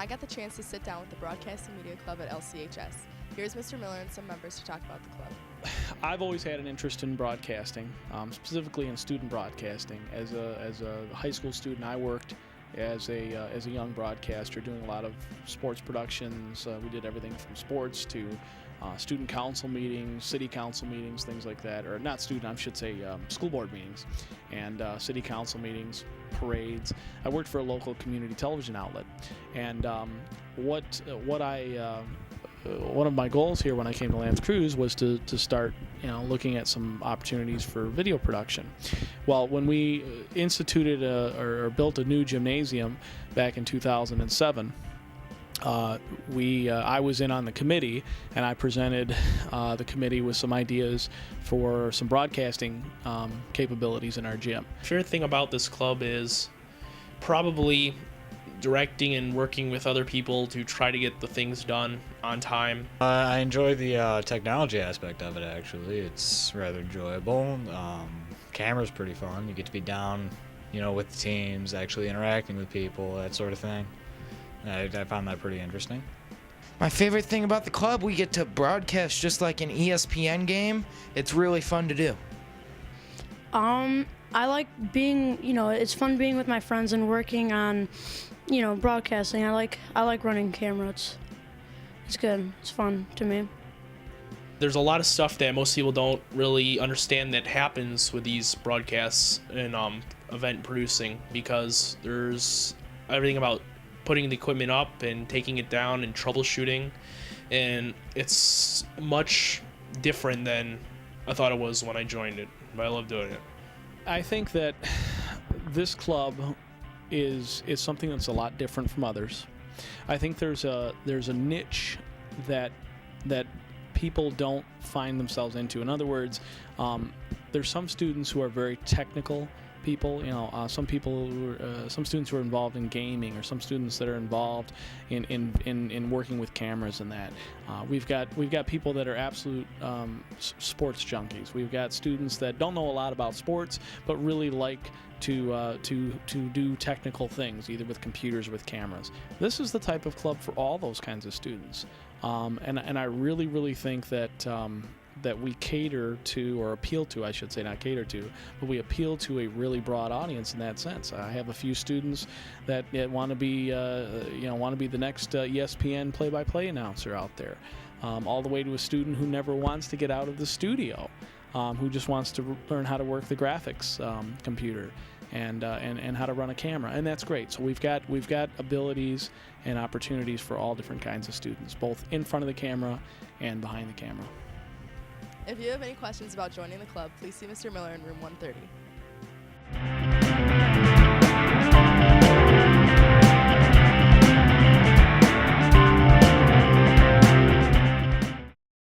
I got the chance to sit down with the Broadcasting Media Club at LCHS. Here's Mr. Miller and some members to talk about the club. I've always had an interest in broadcasting, specifically in student broadcasting. As a high school student, I worked as a young broadcaster, doing a lot of sports productions. We did everything from sports to student council meetings, city council meetings, things like that. Or not student, I should say school board meetings and city council meetings, parades. I worked for a local community television outlet, and one of my goals here when I came to L'Anse Creuse was to start, looking at some opportunities for video production. Well, when we instituted or built a new gymnasium back in 2007, I was in on the committee, and I presented the committee with some ideas for some broadcasting capabilities in our gym. Favorite thing about this club is probably directing and working with other people to try to get the things done on time. I enjoy the technology aspect of it, actually. It's rather enjoyable. Camera's pretty fun. You get to be down, with the teams, actually interacting with people, that sort of thing. I found that pretty interesting. My favorite thing about the club, we get to broadcast just like an ESPN game. It's really fun to do. I like being, it's fun being with my friends and working on, broadcasting. I like running camera. It's good. It's fun to me. There's a lot of stuff that most people don't really understand that happens with these broadcasts and event producing, because there's everything about putting the equipment up and taking it down and troubleshooting, and it's much different than I thought it was when I joined it, but I love doing it. I think that this club is something that's a lot different from others. I think there's a niche that people don't find themselves into. In other words, there's some students who are very technical people. Some students who are involved in gaming, or some students that are involved in working with cameras and that. We've got people that are absolute sports junkies. We've got students that don't know a lot about sports, but really like to do technical things, either with computers or with cameras. This is the type of club for all those kinds of students, and I really think that we cater to, or appeal to, I should say, not cater to, but we appeal to a really broad audience in that sense. I have a few students that want to be the next ESPN play-by-play announcer out there, all the way to a student who never wants to get out of the studio, who just wants to learn how to work the graphics computer and how to run a camera, and that's great. So we've got abilities and opportunities for all different kinds of students, both in front of the camera and behind the camera. If you have any questions about joining the club, please see Mr. Miller in room 130.